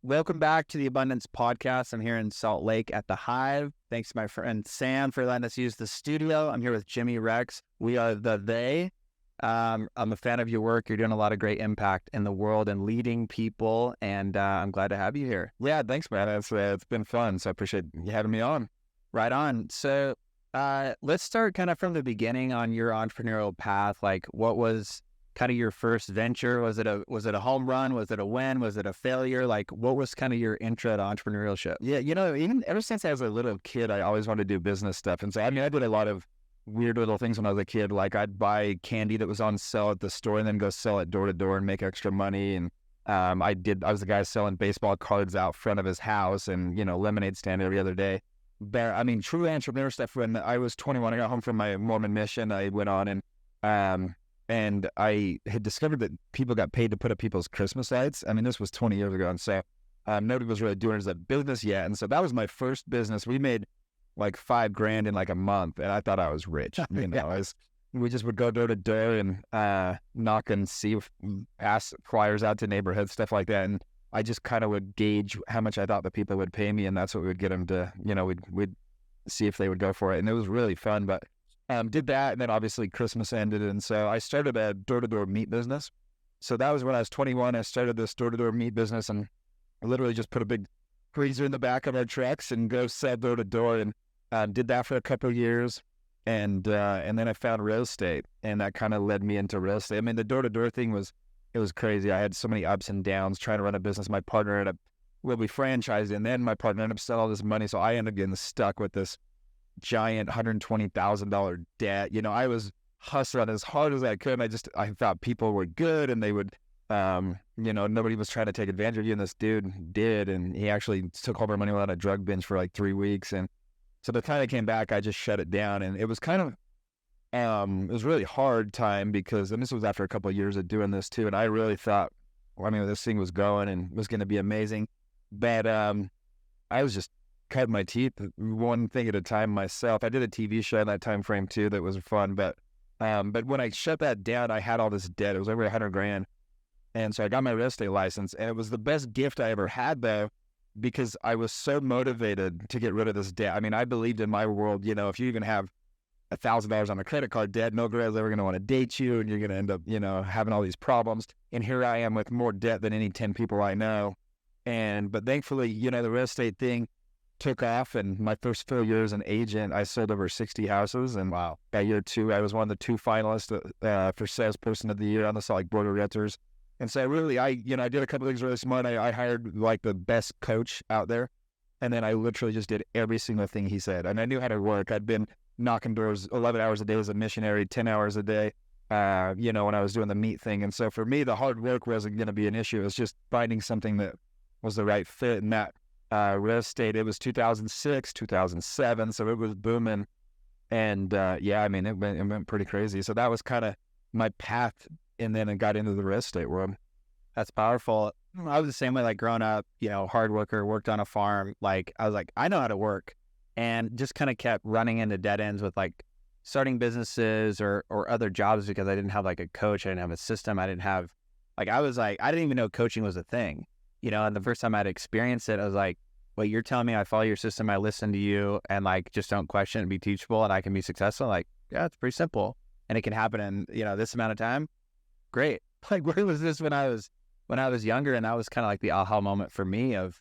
Welcome back to the Abundance Podcast. I'm here in Salt Lake at the Hive. Thanks to my friend Sam for letting us use the studio. I'm here with Jimmy Rex. We are the They. I'm a fan of your work. You're doing a lot of great impact in the world and leading people, and I'm glad to have you here. Yeah, thanks, man. It's been fun, so I appreciate you having me on. Right on. So let's start kind of from the beginning on your entrepreneurial path. Like, what was kind of your first venture? Was it a home run? Was it a win? Was it a failure? Like, what was kind of your intro to entrepreneurship? Yeah, even ever since I was a little kid, I always wanted to do business stuff. And so, I did a lot of weird little things when I was a kid. Like, I'd buy candy that was on sale at the store and then go sell it door to door and make extra money. And I was the guy selling baseball cards out front of his house and, lemonade stand every other day. But, true entrepreneur stuff. When I was 21, I got home from my Mormon mission. I went on and I had discovered that people got paid to put up people's Christmas lights. This was 20 years ago. And so nobody was really doing it as a business yet. And so that was my first business. We made like $5,000 in like a month. And I thought I was rich. We just would go door to door and knock and pass flyers out to neighborhoods, stuff like that. And I just kind of would gauge how much I thought the people would pay me. And that's what we would get them to, we'd see if they would go for it. And it was really fun. But did that, and then obviously Christmas ended, and so I started a door-to-door meat business. So that was when I was 21. I started this door-to-door meat business, and I literally just put a big freezer in the back of our trucks and go sell door-to-door, and did that for a couple of years, and then I found real estate, and that kind of led me into real estate. The door-to-door thing was crazy. I had so many ups and downs trying to run a business. My partner we franchised, and then my partner ended up selling all this money, so I ended up getting stuck with this giant $120,000 debt. I was hustling as hard as I could. And I thought people were good and they would, nobody was trying to take advantage of you. And this dude did. And he actually took all our money on a drug binge for like 3 weeks. And so the time I came back, I just shut it down. And it was kind of, it was a really hard time because, and this was after a couple of years of doing this too. And I really thought, this thing was going and was going to be amazing. But I was just cut my teeth one thing at a time myself. I did a TV show in that time frame too that was fun, but when I shut that down, I had all this debt. It was over $100,000, and so I got my real estate license, and it was the best gift I ever had though, because I was so motivated to get rid of this debt. I believed in my world. If you even have $1,000 on a credit card debt, no girl's ever going to want to date you, and you're going to end up having all these problems. And here I am with more debt than any 10 people I know, but thankfully the real estate thing took off, and my first 4 years as an agent, I sold over 60 houses. And wow, at year 2, I was one of the 2 finalists for salesperson of the year on the Salt Lake Board of Realtors. And so I did a couple of things really smart. I hired like the best coach out there, and then I literally just did every single thing he said, and I knew how to work. I'd been knocking doors 11 hours a day as a missionary, 10 hours a day, when I was doing the meat thing. And so for me, the hard work wasn't going to be an issue. It was just finding something that was the right fit. And that real estate, it was 2006, 2007, so it was booming. And it went pretty crazy. So that was kind of my path, and then I got into the real estate world. That's powerful. I was the same way, like growing up, hard worker, worked on a farm. Like, I was like, I know how to work, and just kind of kept running into dead ends with like starting businesses or other jobs because I didn't have like a coach. I didn't have a system. I didn't have, like, I didn't even know coaching was a thing. And the first time I'd experienced it, I was like, wait, you're telling me I follow your system, I listen to you, and like, just don't question it and be teachable, and I can be successful? Like, yeah, it's pretty simple. And it can happen in, this amount of time. Great. Like, where was this when I was younger? And that was kind of like the aha moment for me of,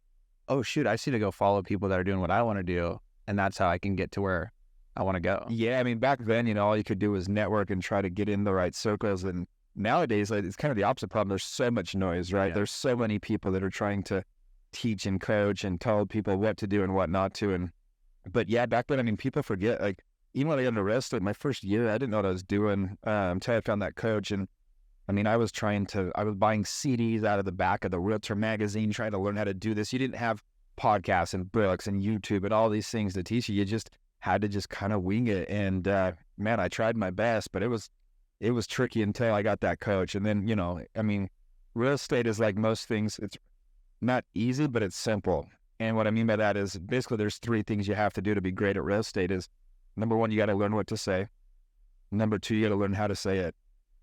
oh shoot, I see to go follow people that are doing what I want to do. And that's how I can get to where I want to go. Yeah. Back then, all you could do was network and try to get in the right circles. And nowadays, it's kind of the opposite problem. There's so much noise, right? Yeah. There's so many people that are trying to teach and coach and tell people what to do and what not to. But yeah, back then, people forget, like, even when I got into real estate, my first year, I didn't know what I was doing until I found that coach. And I was buying CDs out of the back of the Realtor magazine, trying to learn how to do this. You didn't have podcasts and books and YouTube and all these things to teach you. You just had to just kind of wing it. And man, I tried my best, but it was tricky until I got that coach. And then, real estate is like most things. It's not easy, but it's simple. And what I mean by that is basically there's 3 things you have to do to be great at real estate. Is number 1, you got to learn what to say. Number 2, you got to learn how to say it.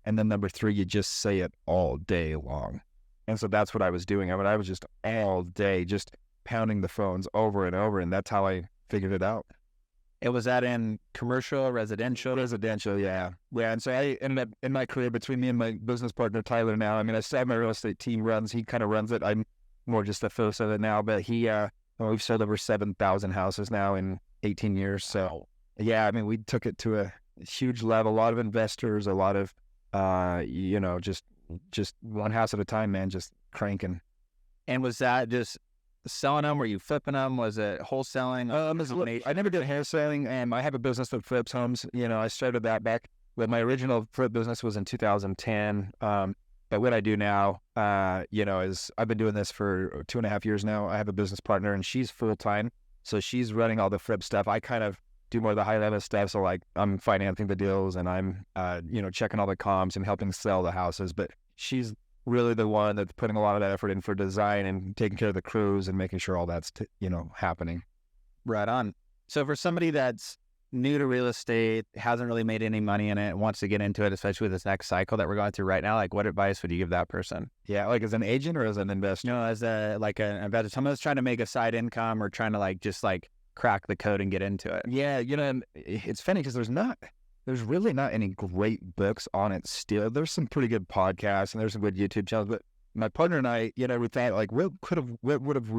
And then number 3, you just say it all day long. And so that's what I was doing. I mean, I was just all day just pounding the phones over and over, and that's how I figured it out. It was that in commercial, residential? Residential, yeah. Yeah, and so I ended up in my career between me and my business partner, Tyler, now. I mean, I still have my real estate team he kind of runs it. I'm more just the face of it now, but we've sold over 7,000 houses now in 18 years. So, yeah, I mean, we took it to a huge level, a lot of investors, a lot of, just one house at a time, man, just cranking. And was that just selling them? Were you flipping them? Was it wholesaling? I never did wholesaling, and I have a business that flips homes. I started that back when my original flip business was in 2010. But what I do now, is I've been doing this for 2.5 years now. I have a business partner, and she's full-time. So she's running all the flip stuff. I kind of do more of the high-level stuff. So, like, I'm financing the deals, and I'm, checking all the comps and helping sell the houses. But she's really the one that's putting a lot of that effort in for design and taking care of the crews and making sure all that's, happening. Right on. So for somebody that's new to real estate, hasn't really made any money in it, wants to get into it, especially with this next cycle that we're going through right now, like what advice would you give that person? Yeah, like as an agent or as an investor? No, as an investor, someone that's trying to make a side income or trying to just crack the code and get into it. Yeah, it's funny because there's really not any great books on it still. There's some pretty good podcasts and there's some good YouTube channels, but my partner and I, we thought what could have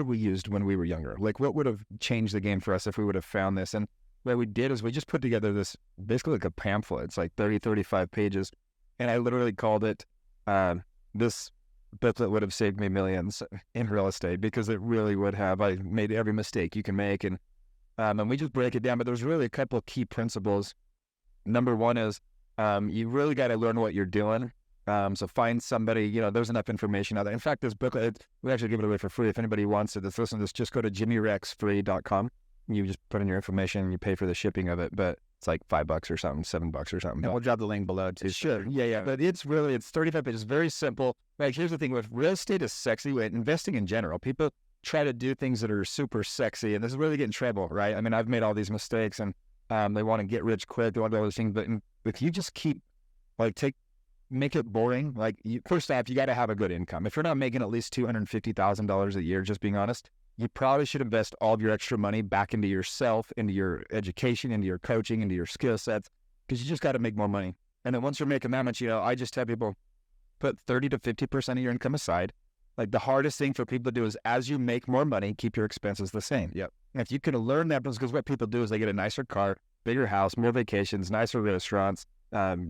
we used when we were younger? Like what would have changed the game for us if we would have found this? And what we did is we just put together this, basically like a pamphlet. It's like 30, 35 pages. And I literally called it, this booklet would have saved me millions in real estate, because it really would have. I made every mistake you can make. And we just break it down, but there's really a couple of key principles. Number one is you really got to learn what you're doing. So find somebody, there's enough information out there. In fact, this booklet, we actually give it away for free. If anybody wants it, that's listening to this, just go to jimmyrexfree.com. You just put in your information and you pay for the shipping of it, but it's like $5 or something, $7 or something. And we'll drop the link below too. Sure. Yeah. But it's 35 pages, very simple. Like, here's the thing with real estate is sexy. With investing in general, people try to do things that are super sexy, and this is really getting trouble, right? I mean, I've made all these mistakes, and they want to get rich quick, they want to do all these things, but if you just keep, make it boring, first off, you got to have a good income. If you're not making at least $250,000 a year, just being honest, you probably should invest all of your extra money back into yourself, into your education, into your coaching, into your skill sets, because you just got to make more money. And then once you're making that much, I just tell people, put 30 to 50% of your income aside. Like, the hardest thing for people to do is, as you make more money, keep your expenses the same. Yep. And if you can learn that, because what people do is they get a nicer car, bigger house, more vacations, nicer restaurants,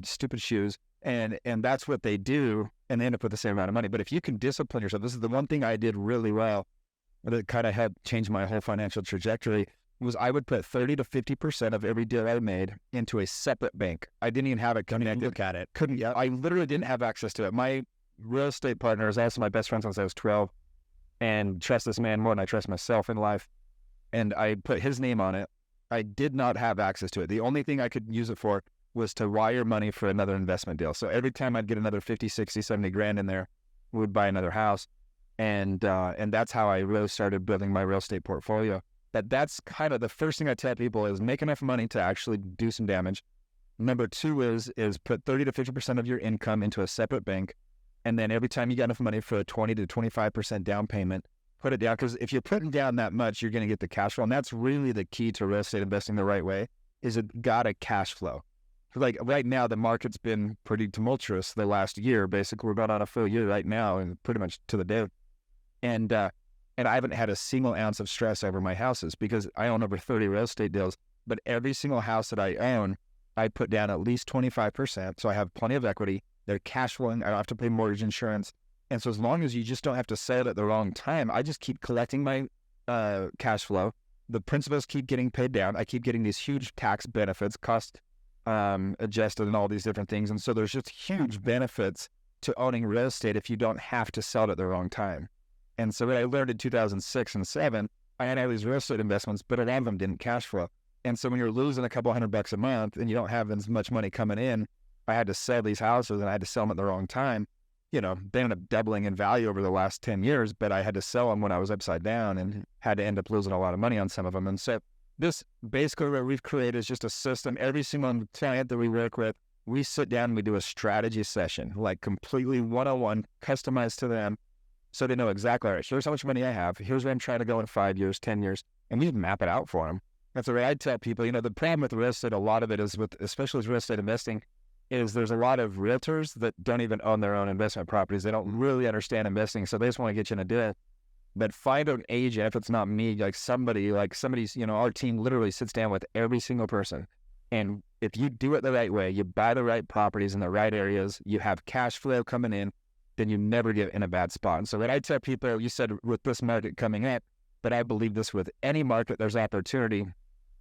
stupid shoes, and that's what they do, and they end up with the same amount of money. But if you can discipline yourself, this is the one thing I did really well that kind of helped change my whole financial trajectory, was I would put 30 to 50% of every deal I made into a separate bank. I didn't even have it connected. Look at it. I literally didn't have access to it. My real estate partner is also my best friend since I was 12, and trust this man more than I trust myself in life. And I put his name on it. I did not have access to it. The only thing I could use it for was to wire money for another investment deal. So every time I'd get another 50, 60, 70 grand in there, we would buy another house. And that's how I really started building my real estate portfolio. That's kind of the first thing I tell people is make enough money to actually do some damage. Number two is put 30 to 50% of your income into a separate bank. And then every time you got enough money for a 20 to 25% down payment, put it down. Because if you're putting down that much, you're going to get the cash flow. And that's really the key to real estate investing the right way, is it got a cash flow. Like right now, the market's been pretty tumultuous the last year. Basically, we're about on a full year right now, and pretty much to the day. And I haven't had a single ounce of stress over my houses, because I own over 30 real estate deals. But every single house that I own, I put down at least 25%. So I have plenty of equity. They're cash flowing. I don't have to pay mortgage insurance. And so as long as you just don't have to sell it at the wrong time, I just keep collecting my cash flow. The principals keep getting paid down. I keep getting these huge tax benefits, cost adjusted and all these different things. And so there's just huge benefits to owning real estate if you don't have to sell it at the wrong time. And so what I learned in 2006 and 2007, I had all these real estate investments, but a lot of them didn't cash flow. And so when you're losing a couple $100 a month and you don't have as much money coming in, I had to sell these houses, and I had to sell them at the wrong time. They ended up doubling in value over the last 10 years, but I had to sell them when I was upside down and had to end up losing a lot of money on some of them. And so this basically what we've created is just a system. Every single client that we work with, we sit down and we do a strategy session, like completely one-on-one, customized to them. So they know exactly, all right, here's how much money I have. Here's where I'm trying to go in 5 years, 10 years. And we just map it out for them. That's the way I tell people, you know, the problem with real estate, a lot of it is with, especially with real estate investing, is there's a lot of realtors that don't even own their own investment properties. They don't really understand investing. So they just want to get you in to do it. But find an agent, if it's not me, like somebody's, you know, our team literally sits down with every single person. And if you do it the right way, you buy the right properties in the right areas, you have cash flow coming in, then you never get in a bad spot. And so when I tell people, you said with this market coming up, but I believe this with any market, there's opportunity.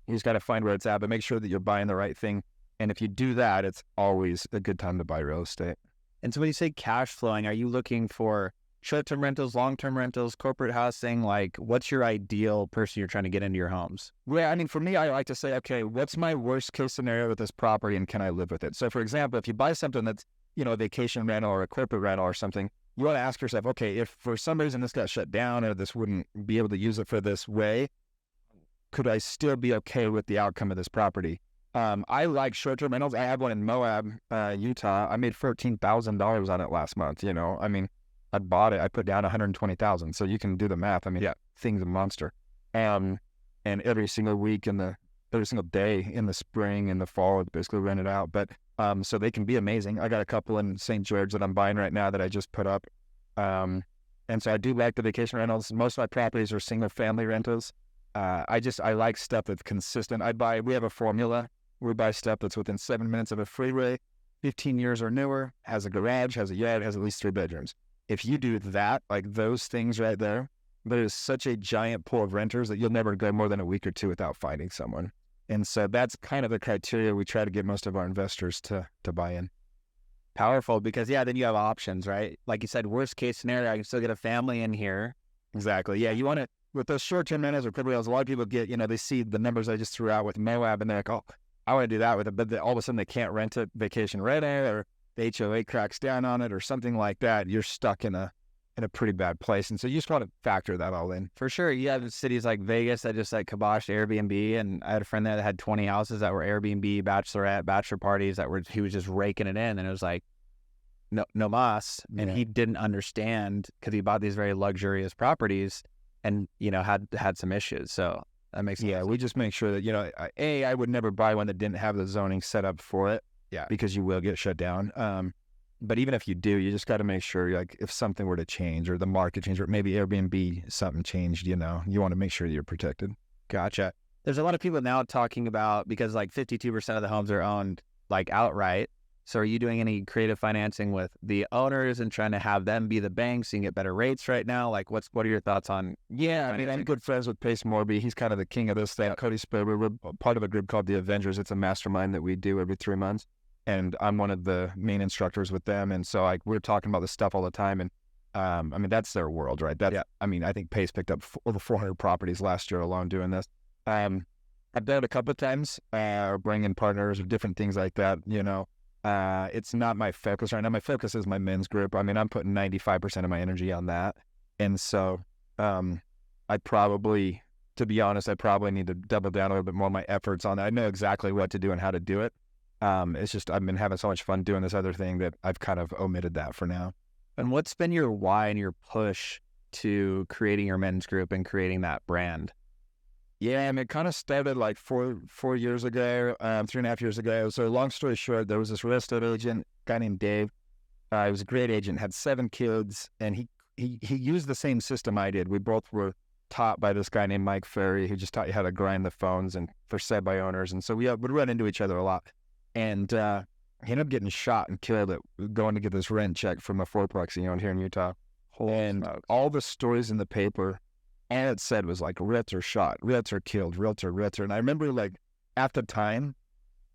You just got to find where it's at, but make sure that you're buying the right thing. And if you do that, it's always a good time to buy real estate. And so when you say cash flowing, are you looking for short-term rentals, long-term rentals, corporate housing? Like, what's your ideal person you're trying to get into your homes? Well, I mean, for me, I like to say, okay, what's my worst case scenario with this property and can I live with it? So for example, if you buy something that's, you know, a vacation rental or a corporate rental or something, you want to ask yourself, okay, if for some reason this got shut down or this wouldn't be able to use it for this way, could I still be okay with the outcome of this property? I like short-term rentals. I have one in Moab, Utah. I made $13,000 on it last month. You know, I mean, I bought it. I put down $120,000. So you can do the math. I mean, yeah, thing's a monster. And every single week every single day in the spring and the fall, it's basically rented out. But so they can be amazing. I got a couple in St. George that I'm buying right now that I just put up. And so I do like the vacation rentals. Most of my properties are single-family rentals. I like stuff that's consistent. We have a formula. We buy stuff that's within 7 minutes of a freeway, 15 years or newer, has a garage, has a yard, has at least 3 bedrooms. If you do that, like those things right there, there is such a giant pool of renters that you'll never go more than a week or two without finding someone. And so that's kind of the criteria we try to get most of our investors to buy in. Powerful, because yeah, then you have options, right? Like you said, worst case scenario, I can still get a family in here. Exactly. Yeah, you want to, with those short-term rentals or corporate rentals, a lot of people get, you know, they see the numbers I just threw out with Moab and they're like, oh, I want to do that with it. But all of a sudden they can't rent a vacation rental or the HOA cracks down on it or something like that. You're stuck in a pretty bad place. And so you just want to factor that all in. For sure. You have cities like Vegas that just like kiboshed Airbnb. And I had a friend there that had 20 houses that were Airbnb, bachelor parties he was just raking it in. And it was like, no mas. And he didn't understand because he bought these very luxurious properties and, you know, had some issues. So that makes sense. Yeah, we just make sure that, you know, I would never buy one that didn't have the zoning set up for it. Yeah. Because you will get shut down. But even if you do, you just got to make sure, like, if something were to change or the market changed or maybe Airbnb, something changed, you know, you want to make sure you're protected. Gotcha. There's a lot of people now talking about, because like 52% of the homes are owned like outright. So are you doing any creative financing with the owners and trying to have them be the banks so you can get better rates right now? Like what are your thoughts on? Yeah, I mean, I'm good friends with Pace Morby. He's kind of the king of this thing. Cody Spilber, we're part of a group called the Avengers. It's a mastermind that we do every 3 months. And I'm one of the main instructors with them. And so like we're talking about this stuff all the time. And I mean, that's their world, right? I mean, I think Pace picked up over 400 properties last year alone doing this. I've done it a couple of times, or bring in partners or different things like that, you know. It's not my focus right now. My focus is my men's group. I mean, I'm putting 95% of my energy on that. And so to be honest, I probably need to double down a little bit more on my efforts on that. I know exactly what to do and how to do it. It's just I've been having so much fun doing this other thing that I've kind of omitted that for now. And what's been your why and your push to creating your men's group and creating that brand? Yeah, I mean, it kind of started like four years ago, 3.5 years ago. So long story short, there was this real estate agent, guy named Dave. He was a great agent, had 7 kids, and he used the same system I did. We both were taught by this guy named Mike Ferry, who just taught you how to grind the phones and for said by owners. And so we would run into each other a lot. And he ended up getting shot and killed going to get this rent check from a fourplex he owned here in Utah. And all the stories in the paper, and it said was like realtor shot, realtor killed, realtor. And I remember like at the time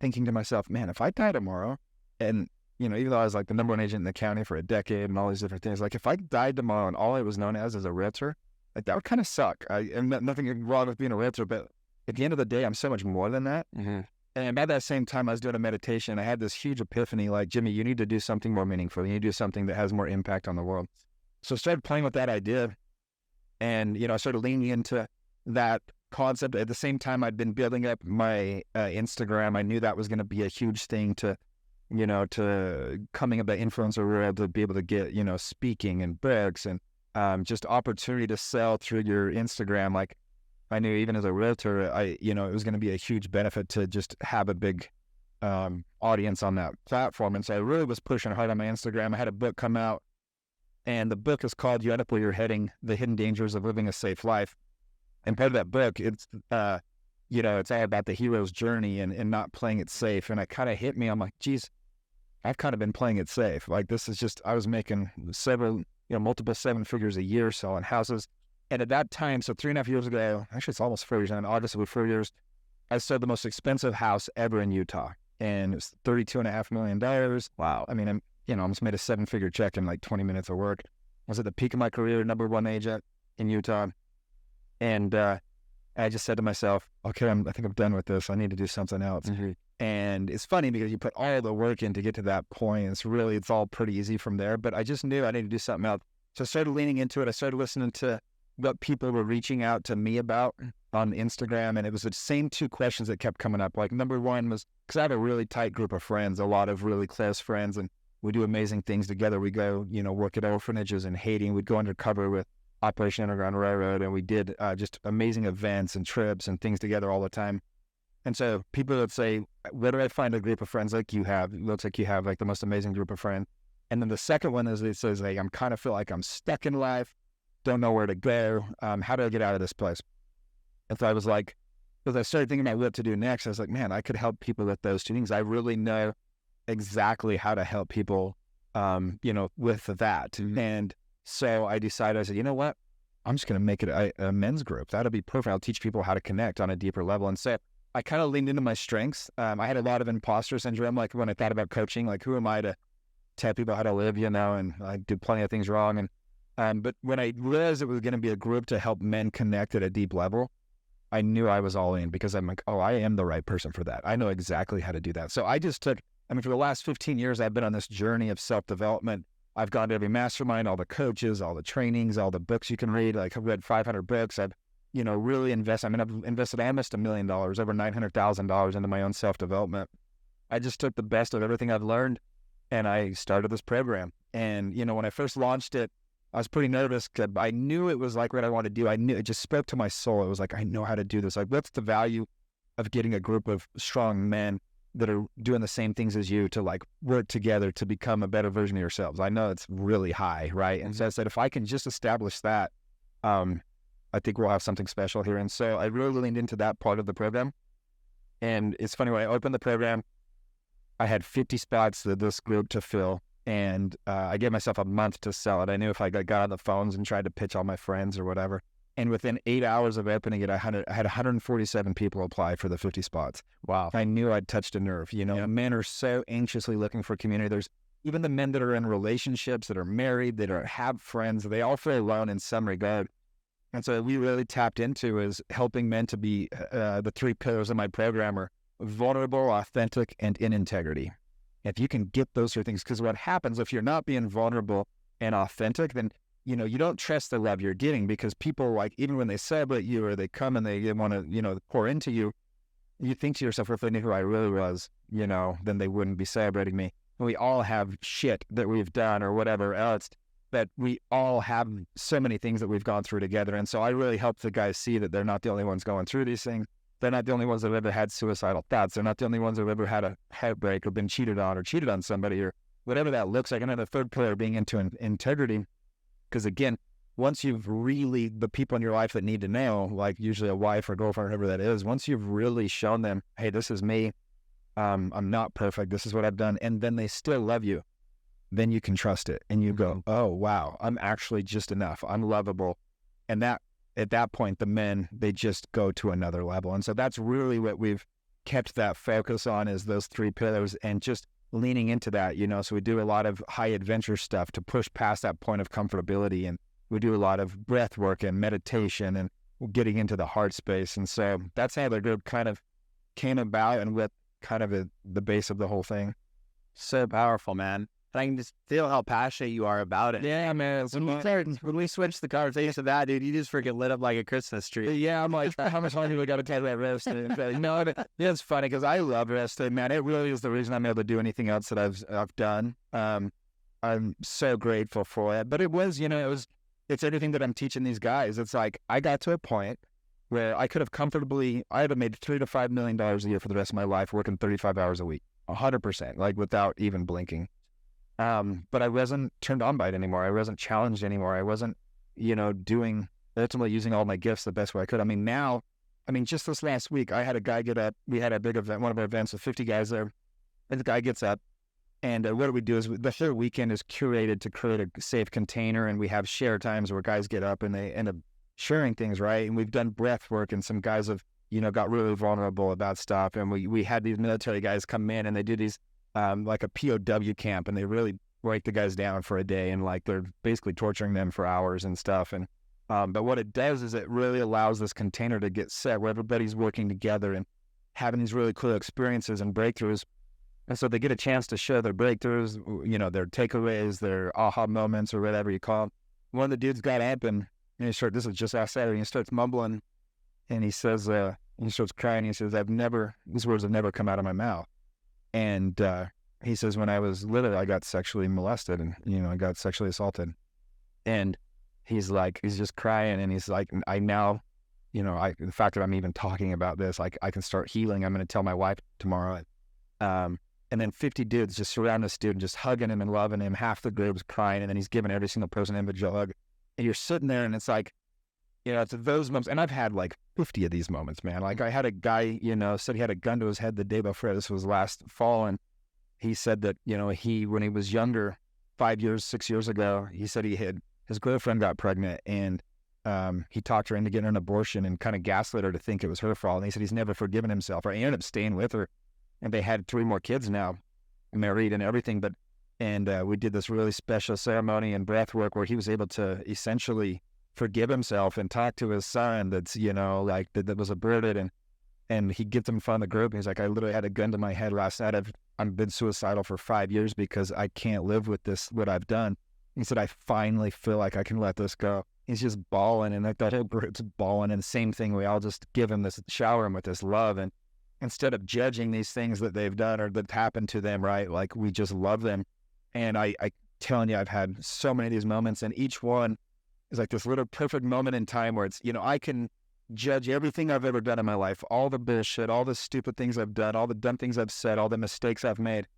thinking to myself, man, if I die tomorrow, and you know, even though I was like the #1 agent in the county for a decade and all these different things, like if I died tomorrow and all I was known as a realtor, like that would kind of suck. And nothing wrong with being a realtor, but at the end of the day, I'm so much more than that. Mm-hmm. And at that same time, I was doing a meditation. I had this huge epiphany, like, Jimmy, you need to do something more meaningful. You need to do something that has more impact on the world. So I started playing with that idea. And, you know, I started leaning into that concept. At the same time, I'd been building up my Instagram. I knew that was going to be a huge thing to to coming up that influencer, we were able to be able to get, speaking and books and just opportunity to sell through your Instagram. Like I knew even as a realtor, it was going to be a huge benefit to just have a big audience on that platform. And so I really was pushing hard on my Instagram. I had a book come out, and the book is called You End Up Where You're Heading, The Hidden Dangers of Living a Safe Life. And part of that book, it's all about the hero's journey and not playing it safe. And it kind of hit me. I'm like, geez, I've kind of been playing it safe. Like this is just, I was making multiple seven figures a year selling houses. And at that time, so 3.5 years ago, actually it's almost 4 years, in August it was 4 years, I sold the most expensive house ever in Utah. And it was $32.5 million. Wow. I mean, almost made a 7-figure check in like 20 minutes of work. I was at the peak of my career, #1 agent in Utah. And I just said to myself, okay, I think I'm done with this. I need to do something else. Mm-hmm. And it's funny because you put all the work in to get to that point. It's all pretty easy from there. But I just knew I needed to do something else. So I started leaning into it. I started listening to what people were reaching out to me about on Instagram. And it was the same 2 questions that kept coming up. Like number one was, because I have a really tight group of friends, a lot of really close friends, and we do amazing things together. We go, work at orphanages in Haiti. We'd go undercover with Operation Underground Railroad, and we did just amazing events and trips and things together all the time. And so people would say, where do I find a group of friends like you have? It looks like you have like the most amazing group of friends. And then the second one is, it says like, I'm kind of feel like I'm stuck in life, don't know where to go. How do I get out of this place? And so I was like, as I started thinking about what to do next, I was like, man, I could help people with those 2 things. I really know exactly how to help people, with that. Mm-hmm. And so I decided, I said, you know what? I'm just going to make it a men's group. That'll be perfect. I'll teach people how to connect on a deeper level. And so I kind of leaned into my strengths. I had a lot of imposter syndrome, like when I thought about coaching, like who am I to tell people how to live, and I did plenty of things wrong. And but when I realized it was going to be a group to help men connect at a deep level, I knew I was all in, because I'm like, oh, I am the right person for that. I know exactly how to do that. So I just took, for the last 15 years, I've been on this journey of self-development. I've gone to every mastermind, all the coaches, all the trainings, all the books you can read. Like I've read 500 books. I've, really invested. I've invested almost $1 million, over $900,000 into my own self-development. I just took the best of everything I've learned, and I started this program. And, when I first launched it, I was pretty nervous because I knew it was like what I wanted to do. I knew it just spoke to my soul. It was like, I know how to do this. Like, what's the value of getting a group of strong men that are doing the same things as you to like work together to become a better version of yourselves? I know it's really high, right? And so I said, if I can just establish that, I think we'll have something special here. And so I really leaned into that part of the program. And it's funny, when I opened the program, I had 50 spots that this group to fill. And I gave myself a month to sell it. I knew if I got on the phones and tried to pitch all my friends or whatever. And within 8 hours of opening it, I had 147 people apply for the 50 spots. Wow. I knew I'd touched a nerve. Men are so anxiously looking for community. There's even the men that are in relationships, that are married, that have friends, they all feel alone in some regard. And so we really tapped into is helping men to be, the 3 pillars of my program are vulnerable, authentic, and in integrity. If you can get those 3 things, because what happens if you're not being vulnerable and authentic, then you don't trust the love you're getting, because people, like, even when they celebrate you or they come and they want to, pour into you, you think to yourself, if they knew who I really was, then they wouldn't be celebrating me. And we all have shit that we've done or whatever else, that we all have so many things that we've gone through together. And so I really help the guys see that they're not the only ones going through these things. They're not the only ones that have ever had suicidal thoughts. They're not the only ones that have ever had a heartbreak or been cheated on somebody or whatever that looks like. And then the third pillar being into integrity. Because again, once you've really, the people in your life that need to know, like usually a wife or girlfriend, whoever that is, once you've really shown them, hey, this is me, I'm not perfect, this is what I've done, and then they still love you, then you can trust it. And you go, oh, wow, I'm actually just enough. I'm lovable. And that, at that point, the men, they just go to another level. And so that's really what we've kept that focus on, is those 3 pillars, and just leaning into that, so we do a lot of high adventure stuff to push past that point of comfortability. And we do a lot of breath work and meditation and getting into the heart space. And so that's how the group kind of came about, and with kind of the base of the whole thing. So powerful, man. And I can just feel how passionate you are about it. Yeah, man. When we switched the conversation to that, dude, you just freaking lit up like a Christmas tree. Yeah, I'm like, how much longer do we got to take that wrestling? No, it's funny because I love wrestling, man. It really is the reason I'm able to do anything else that I've done. I'm so grateful for it. But it was, it's everything that I'm teaching these guys. It's like I got to a point where I could have I would have made $3 to $5 million a year for the rest of my life, working 35 hours a week, 100%, like without even blinking. But I wasn't turned on by it anymore. I wasn't challenged anymore. I wasn't, ultimately using all my gifts the best way I could. Just this last week, I had a guy get up. We had a big event, one of our events with 50 guys there. And the guy gets up. And what we do is the whole weekend is curated to create a safe container. And we have share times where guys get up and they end up sharing things, right? And we've done breath work, and some guys have, got really vulnerable about stuff. And we had these military guys come in and they do these, like a POW camp, and they really break the guys down for a day, and like they're basically torturing them for hours and stuff. And but what it does is it really allows this container to get set where everybody's working together and having these really cool experiences and breakthroughs. And so they get a chance to share their breakthroughs, their takeaways, their aha moments, or whatever you call them. One of the dudes got up and this is just outside, and he starts mumbling, and he says, he starts crying. He says, these words have never come out of my mouth. And he says, when I was little, I got sexually molested, and, I got sexually assaulted. And he's just crying, and he's like, I now, the fact that I'm even talking about this, like I can start healing. I'm going to tell my wife tomorrow. And then 50 dudes just surround this dude and just hugging him and loving him. Half the group's crying, and then he's giving every single person an individual hug. And you're sitting there, and it's like, it's those moments. And I've had like 50 of these moments, man. Like I had a guy, said he had a gun to his head the day before. This was last fall. And he said that, when he was younger, 6 years ago, he said his girlfriend got pregnant, and he talked her into getting an abortion and kind of gaslit her to think it was her fault. And he said he's never forgiven himself. Right? He ended up staying with her, and they had 3 more kids now, married and everything. And we did this really special ceremony and breath work where he was able to essentially forgive himself and talk to his son that's, that was aborted. And he gets him in front of the group, and he's like, I literally had a gun to my head last night. I've been suicidal for 5 years because I can't live with this, what I've done. He said, I finally feel like I can let this go. He's just bawling, and that whole group's bawling. And the same thing, we all just give him this, shower him with this love. And instead of judging these things that they've done or that happened to them, right? Like we just love them. And I telling you, I've had so many of these moments, and each one is like this little perfect moment in time where it's, I can judge everything I've ever done in my life, all the bullshit, all the stupid things I've done, all the dumb things I've said, all the mistakes I've made.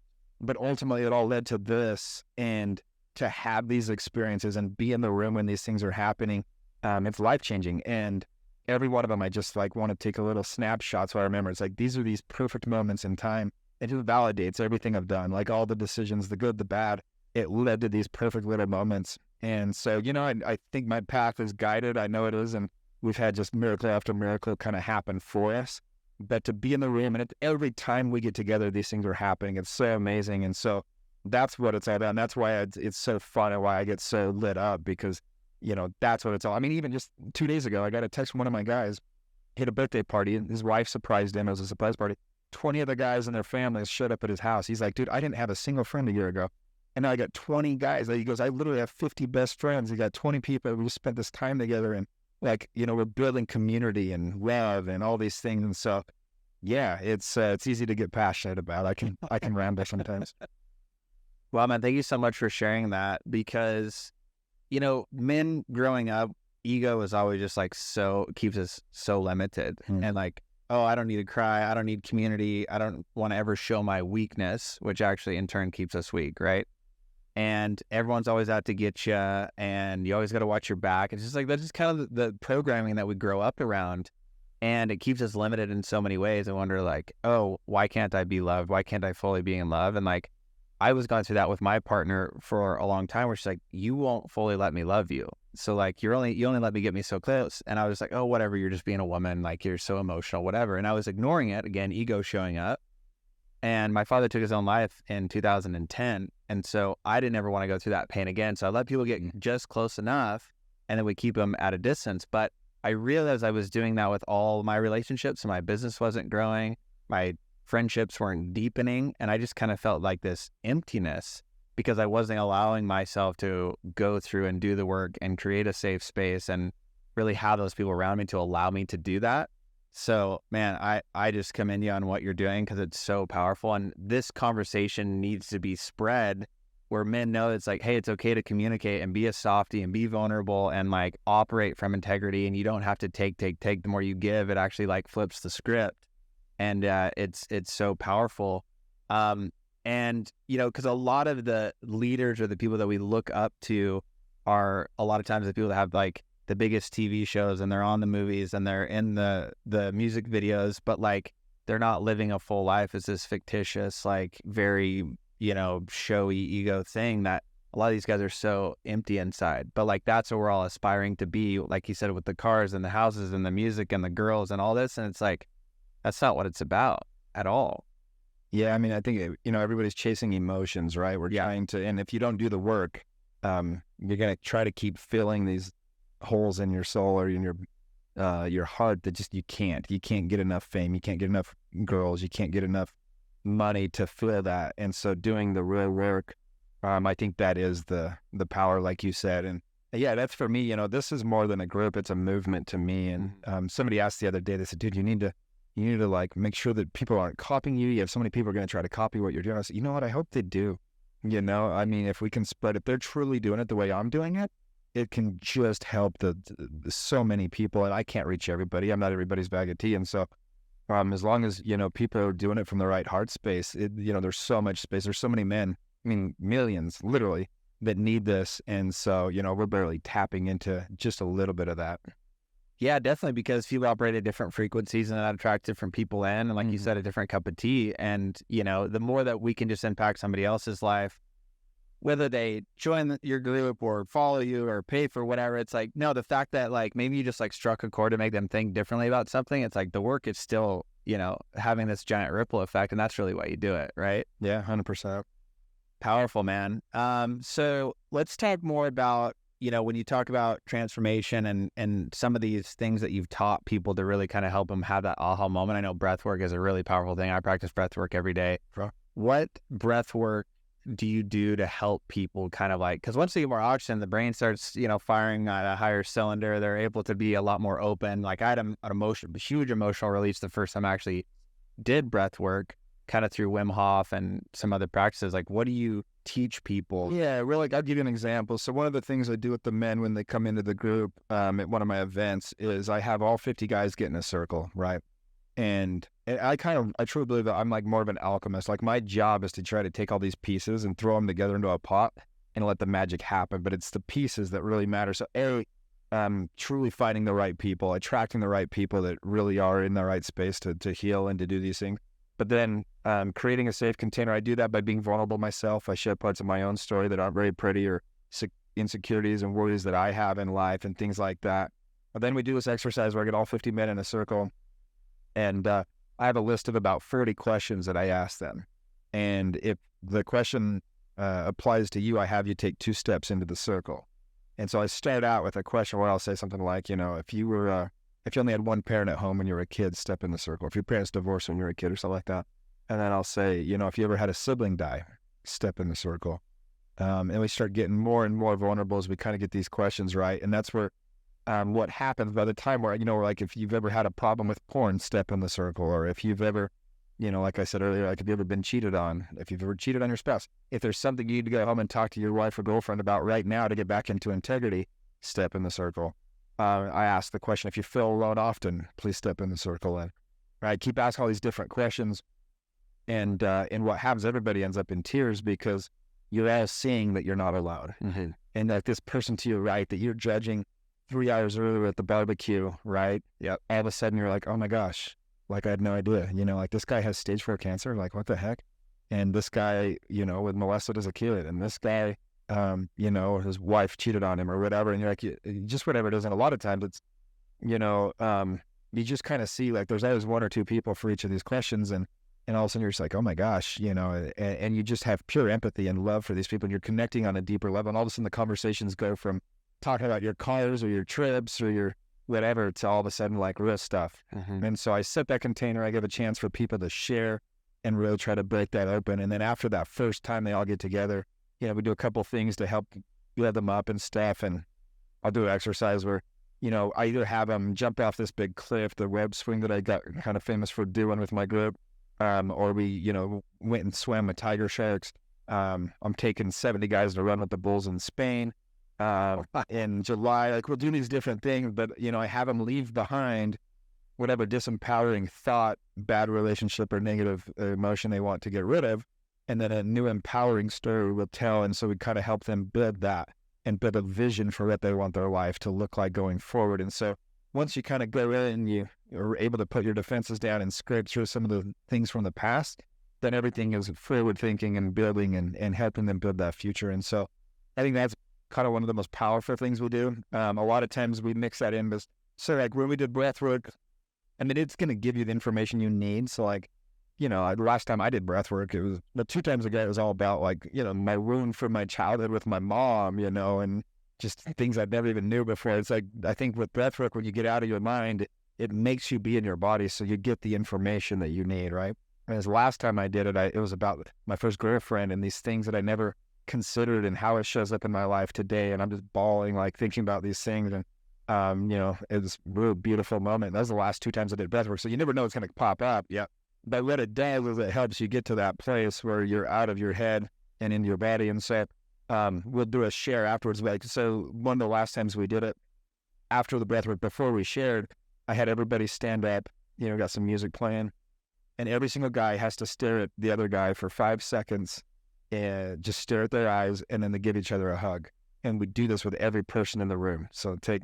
But ultimately it all led to this, and to have these experiences and be in the room when these things are happening, it's life-changing. And every one of them, I just like want to take a little snapshot so I remember. It's like, these are these perfect moments in time. It just validates everything I've done, like all the decisions, the good, the bad. It led to these perfect little moments. And so, I think my path is guided. I know it is. And we've had just miracle after miracle kind of happen for us. But to be in the room, and every time we get together, these things are happening. It's so amazing. And so that's what it's all about. And that's why it's so fun, and why I get so lit up, because, that's what it's all. Even just 2 days ago, I got a text from one of my guys. He had a birthday party, and his wife surprised him. It was a surprise party. 20 of the guys and their families showed up at his house. He's like, dude, I didn't have a single friend a year ago. And now I got 20 guys. He goes, I literally have 50 best friends. He got 20 people. We spent this time together, and we're building community and love and all these things. And so, yeah, it's easy to get passionate about. I can ramble sometimes. Well, man, thank you so much for sharing that, because, men growing up, ego is always just keeps us so limited. And like, oh, I don't need to cry. I don't need community. I don't want to ever show my weakness, which actually in turn keeps us weak, right? And everyone's always out to get you, and you always got to watch your back. It's just like, that's just kind of the programming that we grow up around, and it keeps us limited in so many ways. I wonder, like, oh, why can't I be loved? Why can't I fully be in love? And like, I was going through that with my partner for a long time, where she's like, you won't fully let me love you. So like, you only let me get me so close. And I was like, oh, whatever, you're just being a woman. Like, you're so emotional, whatever. And I was ignoring it. Again, ego showing up. And my father took his own life in 2010. And so I didn't ever want to go through that pain again. So I let people get just close enough, and then we keep them at a distance. But I realized I was doing that with all my relationships. So my business wasn't growing. My friendships weren't deepening. And I just kind of felt like this emptiness. because I wasn't allowing myself to go through and do the work and create a safe space and really have those people around me to allow me to do that. So, man, I just commend you on what you're doing because it's so powerful. And this conversation needs to be spread where men know it's like, hey, it's okay to communicate and be a softie and be vulnerable and like operate from integrity. And you don't have to take. The more you give, it actually like flips the script. And it's so powerful. And, you know, because a lot of the leaders or the people that we look up to are a lot of times the people that have like the biggest TV shows and they're on the movies and they're in the music videos, but like they're not living a full life. It's this fictitious, like very, you know, showy ego thing that a lot of these guys are so empty inside. But like that's what we're all aspiring to be, like you said, with the cars and the houses and the music and the girls and all this. And it's like, that's not what it's about at all. Yeah, I mean, I think, you know, everybody's chasing emotions, right? We're trying to, and if you don't do the work, you're going to try to keep filling these holes in your soul or in your heart that just you can't get enough fame, you can't get enough girls, you can't get enough money to fill that. And so doing the real work, I think that is the power, like you said. And yeah, that's for me, you know, this is more than a group, it's a movement to me. And somebody asked the other day, they said, dude, you need to like make sure that people aren't copying you. You have so many people are going to try to copy what you're doing. I said, you know what? I hope they do. You know, I mean, if we can spread, if they're truly doing it the way I'm doing it, it can just help the so many people. And I can't reach everybody. I'm not everybody's bag of tea. And so as long as, you know, people are doing it from the right heart space, you know, there's so much space. There's so many men, I mean, millions, literally, that need this. And so, you know, we're barely tapping into just a little bit of that. Yeah, definitely, because people operate at different frequencies and that attract different people in. And like you said, a different cup of tea. And, you know, the more that we can just impact somebody else's life, whether they join your group or follow you or pay for whatever, it's like, no, the fact that like maybe you just like struck a chord to make them think differently about something, it's like the work is still, you know, having this giant ripple effect. And that's really why you do it, right? Yeah, 100%. Powerful, man. So let's talk more about, you know, when you talk about transformation and some of these things that you've taught people to really kind of help them have that aha moment. I know breath work is a really powerful thing. I practice breath work every day. Sure. What breath work do you do to help people kind of like, because once they get more oxygen, the brain starts, you know, firing at a higher cylinder. They're able to be a lot more open. Like I had a huge emotional release the first time I actually did breath work, kind of through Wim Hof and some other practices. Like, what do you teach people? Yeah, really, I'll give you an example. So one of the things I do with the men when they come into the group at one of my events is I have all 50 guys get in a circle, right? And I truly believe that I'm like more of an alchemist. Like my job is to try to take all these pieces and throw them together into a pot and let the magic happen. But it's the pieces that really matter. So truly finding the right people, attracting the right people that really are in the right space to heal and to do these things. But then creating a safe container, I do that by being vulnerable myself. I share parts of my own story that aren't very pretty or insecurities and worries that I have in life and things like that. But then we do this exercise where I get all 50 men in a circle. And I have a list of about 30 questions that I ask them. And if the question applies to you, I have you take 2 steps into the circle. And so I start out with a question where I'll say something like, you know, if you only had one parent at home when you were a kid, step in the circle. If your parents divorced when you were a kid or something like that. And then I'll say, you know, if you ever had a sibling die, step in the circle. And we start getting more and more vulnerable as we kind of get these questions right. And that's where what happens by the time where, you know, like if you've ever had a problem with porn, step in the circle. Or if you've ever, you know, like I said earlier, like if you've ever been cheated on, if you've ever cheated on your spouse, if there's something you need to go home and talk to your wife or girlfriend about right now to get back into integrity, step in the circle. I ask the question, if you feel alone often, please step in the circle. And I keep asking all these different questions. And what happens, everybody ends up in tears because you're all seeing that you're not allowed. Mm-hmm. And that this person to your right that you're judging 3 hours earlier at the barbecue, right? Yep. All of a sudden you're like, oh my gosh, like I had no idea. You know, like this guy has stage 4 cancer. Like what the heck? And this guy, you know, was molested as a kid. And this guy, you know, his wife cheated on him or whatever. And you're like, just whatever it is. And a lot of times it's, you know, you just kind of see like there's always 1 or 2 people for each of these questions. And all of a sudden you're just like, oh my gosh, you know, and you just have pure empathy and love for these people. And you're connecting on a deeper level. And all of a sudden the conversations go from talking about your cars or your trips or your whatever to all of a sudden like real stuff. Mm-hmm. And so I set that container. I give a chance for people to share and really try to break that open. And then after that first time they all get together, we do a couple things to help let them up and stuff. And I'll do an exercise where, I either have them jump off this big cliff, the web swing that I got kind of famous for doing with my group, or we, went and swam with tiger sharks. I'm taking 70 guys to run with the bulls in Spain. In July, like we'll do these different things, but, I have them leave behind whatever disempowering thought, bad relationship, or negative emotion they want to get rid of. And then a new empowering story will tell. And so we kind of help them build that and build a vision for what they want their life to look like going forward. And so once you kind of go in and you are able to put your defenses down and scrape through some of the things from the past, then everything is forward thinking and building and helping them build that future. And so I think that's kind of one of the most powerful things we do. A lot of times we mix that in with, so like when we did breath work, I mean, it's going to give you the information you need. So like, last time I did breath work, it was the 2 times ago, it was all about like, my wound from my childhood with my mom, and just things I never even knew before. It's like, I think with breath work, when you get out of your mind, it makes you be in your body. So you get the information that you need, right? Whereas last time I did it, it was about my first girlfriend and these things that I never considered and how it shows up in my life today. And I'm just bawling, like thinking about these things. And, it was a real beautiful moment. That was the last 2 times I did breath work. So you never know it's going to pop up. Yeah. But what it does is it helps you get to that place where you're out of your head and in your body. And so we'll do a share afterwards. Like, so one of the last times we did it, after the breath work, before we shared, I had everybody stand up, got some music playing. And every single guy has to stare at the other guy for 5 seconds and just stare at their eyes, and then they give each other a hug. And we do this with every person in the room. So take,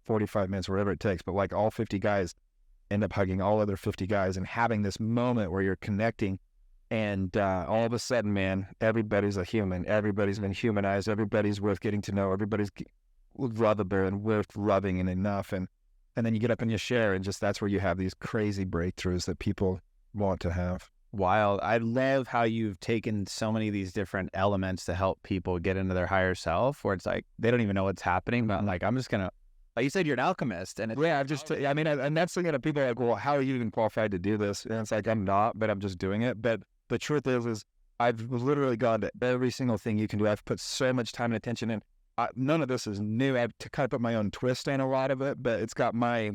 45 minutes, whatever it takes. But like all 50 guys end up hugging all other 50 guys and having this moment where you're connecting. And all of a sudden, man, everybody's a human. Everybody's been humanized. Everybody's worth getting to know. Everybody's lovable and worth loving and enough. And then you get up and you share, and just that's where you have these crazy breakthroughs that people want to have. Wild. I love how you've taken so many of these different elements to help people get into their higher self, where it's like they don't even know what's happening, but like, I'm just gonna, like you said, you're an alchemist. And it's, and that's the thing that people are like, well, how are you even qualified to do this? And it's like, I'm not, but I'm just doing it. But the truth is I've literally gone to every single thing you can do. I've put so much time and attention in. None of this is new. I've kind of put my own twist in a lot of it, but it's got my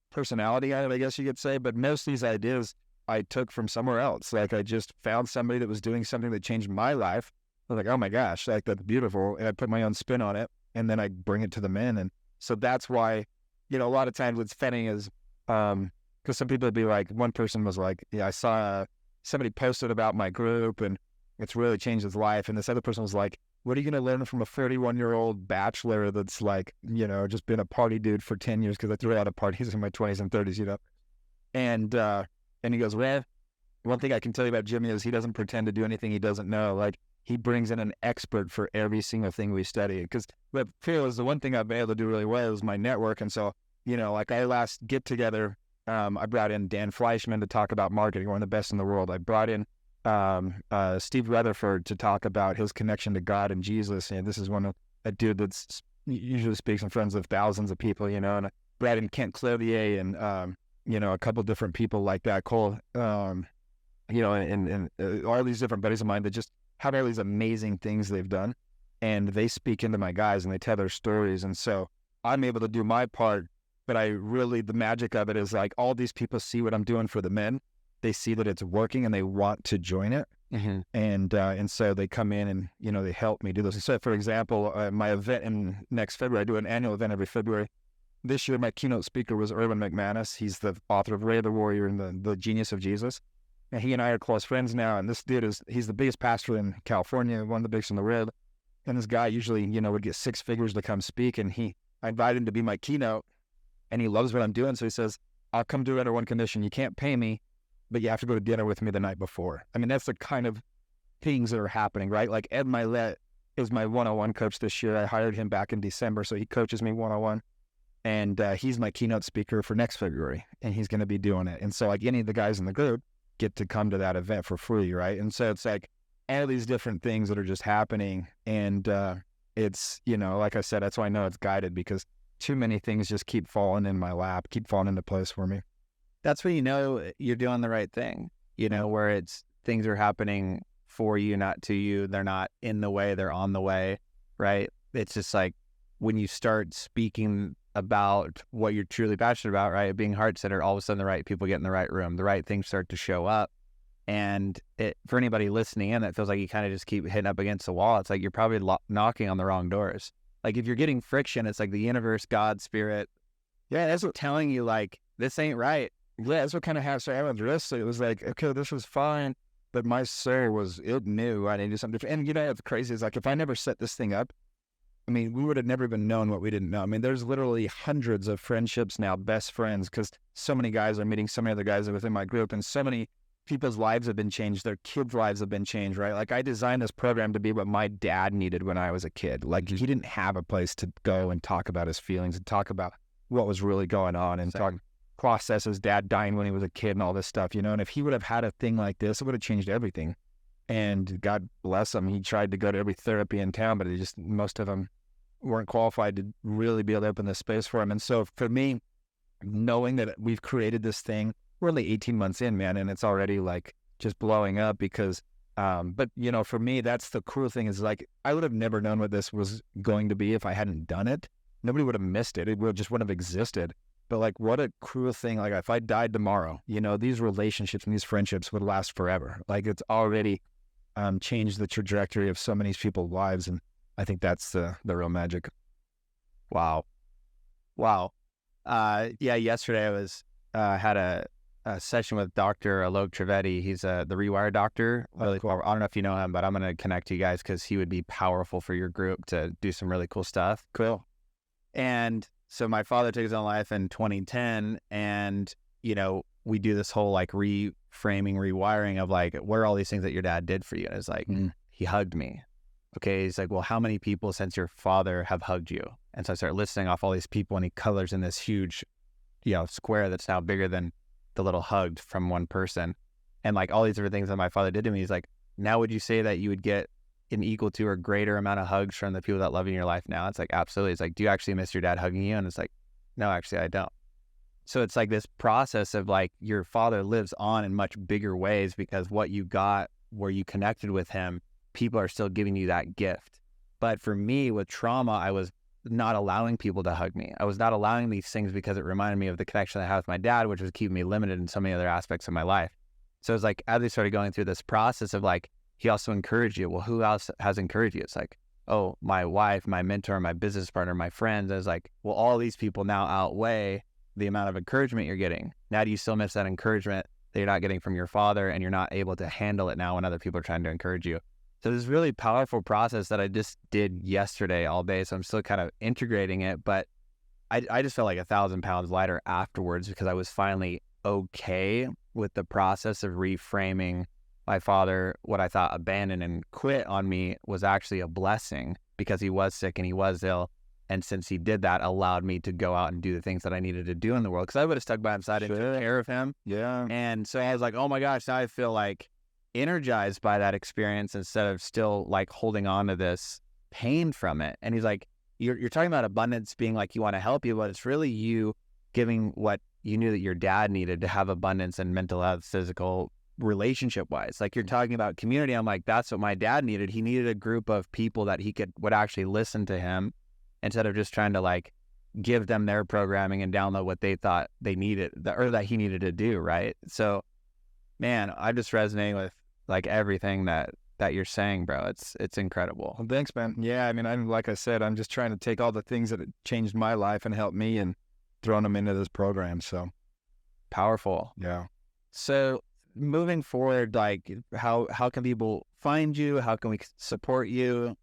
personality on it, I guess you could say. But most of these ideas I took from somewhere else. Like I just found somebody that was doing something that changed my life. I was like, oh my gosh, like that's beautiful. And I put my own spin on it, and then I bring it to the men. And so that's why, a lot of times what's funny is, because some people would be like, one person was like, yeah, I saw somebody posted about my group and it's really changed his life. And this other person was like, what are you going to learn from a 31-year-old bachelor that's like, just been a party dude for 10 years? Because I threw out of parties in my 20s and 30s, And he goes, well, one thing I can tell you about Jimmy is he doesn't pretend to do anything he doesn't know. Like he brings in an expert for every single thing we study. Because what I feel is the one thing I've been able to do really well is my network. And so, like I last get together, I brought in Dan Fleischman to talk about marketing, one of the best in the world. I brought in Steve Rutherford to talk about his connection to God and Jesus. And this is a dude that's usually speaks in front of thousands of people, and I brought in Kent Clevier and, a couple different people like that, Cole, and all these different buddies of mine that just have all these amazing things they've done. And they speak into my guys and they tell their stories. And so I'm able to do my part, but the magic of it is like all these people see what I'm doing for the men. They see that it's working and they want to join it. Mm-hmm. And so they come in and, they help me do this. So for example, my event in next February, I do an annual event every February. This year, my keynote speaker was Erwin McManus. He's the author of Ray the Warrior and the Genius of Jesus. And he and I are close friends now. And this dude he's the biggest pastor in California, one of the biggest in the world. And this guy usually, would get 6 figures to come speak. And I invited him to be my keynote. And he loves what I'm doing. So he says, I'll come do it under one condition. You can't pay me, but you have to go to dinner with me the night before. I mean, that's the kind of things that are happening, right? Like Ed Milet is my one-on-one coach this year. I hired him back in December. So he coaches me one-on-one. And he's my keynote speaker for next February, and he's going to be doing it. And so like any of the guys in the group get to come to that event for free, right? And so it's like all these different things that are just happening. And it's, like I said, that's why I know it's guided, because too many things just keep falling in my lap, keep falling into place for me. That's when you're doing the right thing, where it's things are happening for you, not to you. They're not in the way, they're on the way, right? It's just like when you start speaking about what you're truly passionate about, right? Being heart-centered, all of a sudden the right people get in the right room, the right things start to show up. And for anybody listening in that feels like you kind of just keep hitting up against the wall, it's like you're probably knocking on the wrong doors. Like if you're getting friction, it's like the universe, God, spirit, that's what telling you like, this ain't right. Yeah, that's what kind of has to happen. It was like, okay, this was fine, but my soul it knew I needed something different. And you know, what's crazy is like, if I never set this thing up, I mean, we would have never even known what we didn't know. I mean, there's literally hundreds of friendships now, best friends, because so many guys are meeting so many other guys within my group, and so many people's lives have been changed. Their kids' lives have been changed, right? Like I designed this program to be what my dad needed when I was a kid. Like he didn't have a place to go and talk about his feelings and talk about what was really going on and process his dad dying when he was a kid and all this stuff, you know? And if he would have had a thing like this, it would have changed everything. And God bless him, he tried to go to every therapy in town, but most of them weren't qualified to really be able to open this space for him. And so for me, knowing that we've created this thing, we're only 18 months in, man, and it's already like just blowing up because, but you know, for me, that's the cool thing is like, I would have never known what this was going to be if I hadn't done it. Nobody would have missed it. It just wouldn't have existed. But like, what a cool thing. Like if I died tomorrow, you know, these relationships and these friendships would last forever. Like it's already changed the trajectory of so many people's lives. And I think that's the real magic. Wow. Yeah, yesterday I was had a session with Dr. Alok Trivedi. He's the Rewire doctor. Really cool. I don't know if you know him, but I'm going to connect you guys because he would be powerful for your group to do some really cool stuff. Cool. And so my father took his own life in 2010, and, you know, we do this whole like reframing, rewiring of like, what are all these things that your dad did for you? And it's like, he hugged me. Okay. He's like, well, how many people since your father have hugged you? And so I start listing off all these people, and he colors in this huge, you know, square that's now bigger than the little hugged from one person. And like all these different things that my father did to me. He's like, now would you say that you would get an equal to or greater amount of hugs from the people that love you in your life now? It's like, absolutely. It's like, do you actually miss your dad hugging you? And it's like, no, actually I don't. So it's like this process of like your father lives on in much bigger ways because what you got where you connected with him, people are still giving you that gift. But for me with trauma, I was not allowing people to hug me. I was not allowing these things because it reminded me of the connection I had with my dad, which was keeping me limited in so many other aspects of my life. So it's like, as we started going through this process of like, he also encouraged you. Well, who else has encouraged you? It's like, oh, my wife, my mentor, my business partner, my friends. I was like, well, all these people now outweigh the amount of encouragement you're getting. Now do you still miss that encouragement that you're not getting from your father, and you're not able to handle it now when other people are trying to encourage you? So this really powerful process that I just did yesterday all day. So I'm still kind of integrating it, but I just felt like 1,000 pounds lighter afterwards because I was finally okay with the process of reframing my father. What I thought abandoned and quit on me was actually a blessing because he was sick and he was ill. And since he did that, allowed me to go out and do the things that I needed to do in the world, because I would have stuck by his side and took care of him. Yeah. And so I was like, oh my gosh, now I feel like energized by that experience instead of still like holding on to this pain from it. And he's like, you're talking about abundance being like you want to help you, but it's really you giving what you knew that your dad needed to have abundance and mental health, physical, relationship wise. Like you're talking about community. I'm like, that's what my dad needed. He needed a group of people that would actually listen to him instead of just trying to like give them their programming and download what they thought they needed or that he needed to do. Right. So man, I'm just resonating with like everything that you're saying, bro. It's incredible. Well, thanks, man. Yeah. I mean, like I said, I'm just trying to take all the things that have changed my life and helped me and throwing them into this program. So powerful. Yeah. So moving forward, like how can people find you? How can we support you?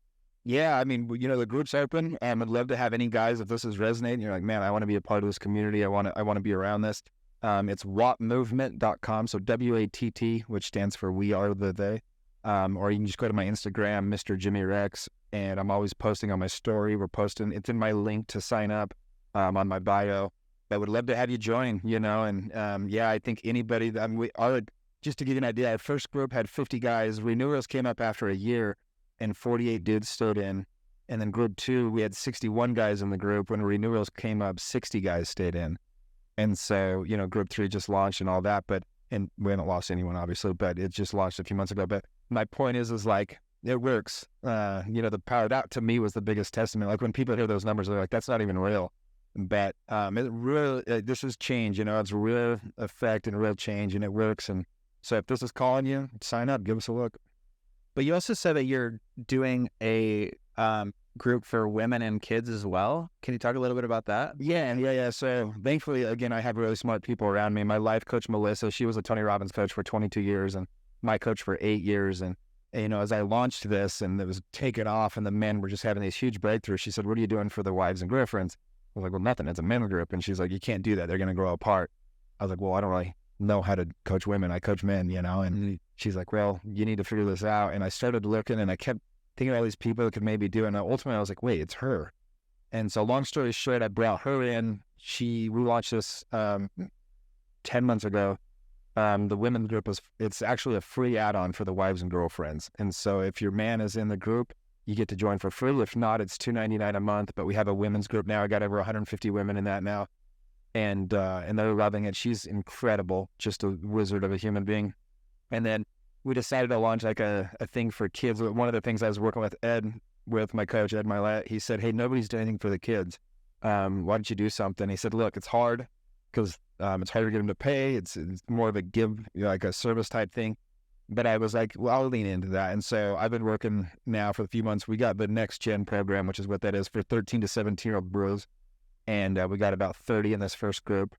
Yeah, I mean, you know, the group's open, and I'd love to have any guys, if this is resonating, you're like, man, I want to be a part of this community. I want to be around this. It's wattmovement.com. So WATT, which stands for We Are the They. Or you can just go to my Instagram, Mr. Jimmy Rex, and I'm always posting on my story. It's in my link to sign up on my bio. I would love to have you join, you know, and yeah, I think anybody just to give you an idea, our first group had 50 guys. Renewals came up after a year, and 48 dudes stayed in. And then group 2, we had 61 guys in the group. When renewals came up, 60 guys stayed in. And so, you know, group 3 just launched and all that, and we haven't lost anyone, obviously, but it just launched a few months ago. But my point is like, it works. The power, that to me was the biggest testament. Like when people hear those numbers, they're like, that's not even real. But it really, this is change, it's real effect and real change, and it works. And so if this is calling you, sign up, give us a look. But you also said that you're doing a group for women and kids as well. Can you talk a little bit about that? Yeah. So thankfully, again, I have really smart people around me. My life coach, Melissa, she was a Tony Robbins coach for 22 years and my coach for 8 years. And, as I launched this and it was taking off and the men were just having these huge breakthroughs, she said, what are you doing for the wives and girlfriends? I was like, well, nothing. It's a men group. And she's like, you can't do that. They're going to grow apart. I was like, well, I don't really know how to coach women. I coach men, and she's like, well, you need to figure this out. And I started looking and I kept thinking about all these people that could maybe do it. And ultimately I was like, wait, it's her. And so long story short, I brought her in. We launched this 10 months ago. The women's group it's actually a free add-on for the wives and girlfriends. And so if your man is in the group, you get to join for free. If not, it's $299 a month. But we have a women's group now. I got over 150 women in that now. And they're loving it. She's incredible, just a wizard of a human being. And then we decided to launch like a thing for kids. One of the things I was working with my coach, Ed Milet, he said, hey, nobody's doing anything for the kids. Why don't you do something? He said, look, it's hard because it's hard to get them to pay. It's more of a give, like a service type thing. But I was like, well, I'll lean into that. And so I've been working now for a few months. We got the Next Gen program, which is what that is for 13 to 17-year-old bros. And we got about 30 in this first group.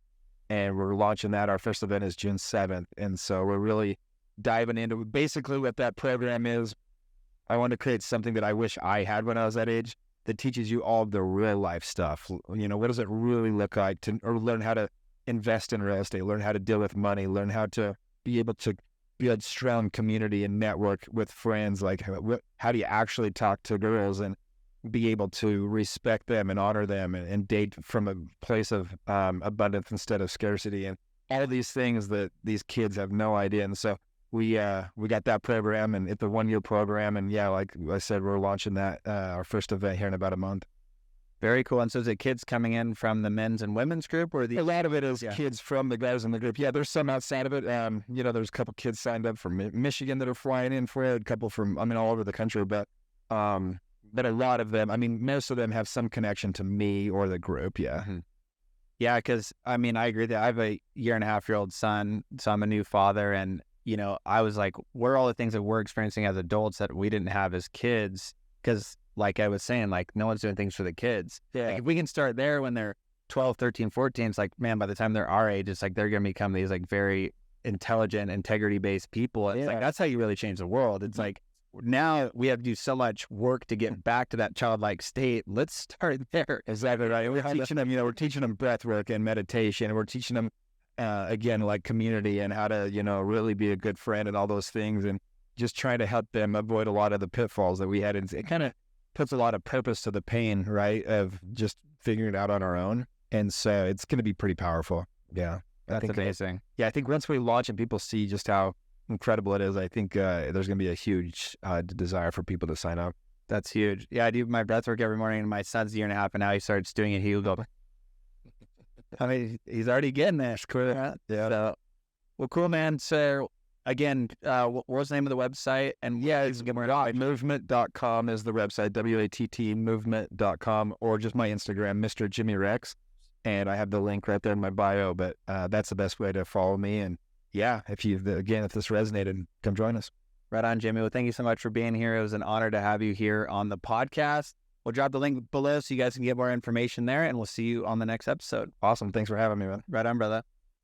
And we're launching that. Our first event is June 7th. And so we're really diving into basically what that program is. I want to create something that I wish I had when I was that age that teaches you all of the real life stuff. What does it really look like or learn how to invest in real estate, learn how to deal with money, learn how to be able to build strong community and network with friends. Like how do you actually talk to girls and be able to respect them and honor them and date from a place of abundance instead of scarcity, and all these things that these kids have no idea. And so we got that program, and it's a 1-year program. And yeah, like I said, we're launching that, our first event here in about a month. Very cool. And so is it kids coming in from the men's and women's group, or a lot of it is kids from the guys in the group. Yeah, there's some outside of it. There's a couple kids signed up from Michigan that are flying in for it, a couple from, all over the country, but a lot of them, most of them have some connection to me or the group. Yeah. Mm-hmm. Yeah. Because I agree that I have a 1.5-year-old son, so I'm a new father, and I was like, what are all the things that we're experiencing as adults that we didn't have as kids? Because like I was saying, like no one's doing things for the kids. Yeah. Like if we can start there when they're 12, 13, 14, it's like, man, by the time they're our age, it's like they're going to become these like very intelligent, integrity-based people. It's like, that's how you really change the world. It's like, now we have to do so much work to get back to that childlike state. Let's start there. Exactly right. We're teaching them, we're teaching them breath work and meditation. And we're teaching them, again, like community and how to, really be a good friend and all those things. And just trying to help them avoid a lot of the pitfalls that we had. And it kind of puts a lot of purpose to the pain, right, of just figuring it out on our own. And so it's going to be pretty powerful. Yeah. That's amazing. I think once we launch and people see just how incredible it is, I think there's going to be a huge desire for people to sign up. That's huge. Yeah, I do my breath work every morning, and my son's 1.5 years, and now he starts doing it. He'll go, he's already getting there. Cool. Yeah. So, well, cool, man. So again, what was the name of the website? And yeah, it's movement.com is the website, WATT movement.com, or just my Instagram, Mr. Jimmy Rex. And I have the link right there in my bio, but that's the best way to follow me. And yeah, if this resonated, come join us. Right on, Jimmy. Well, thank you so much for being here. It was an honor to have you here on the podcast. We'll drop the link below so you guys can get more information there, and we'll see you on the next episode. Awesome. Thanks for having me, man. Right on, brother.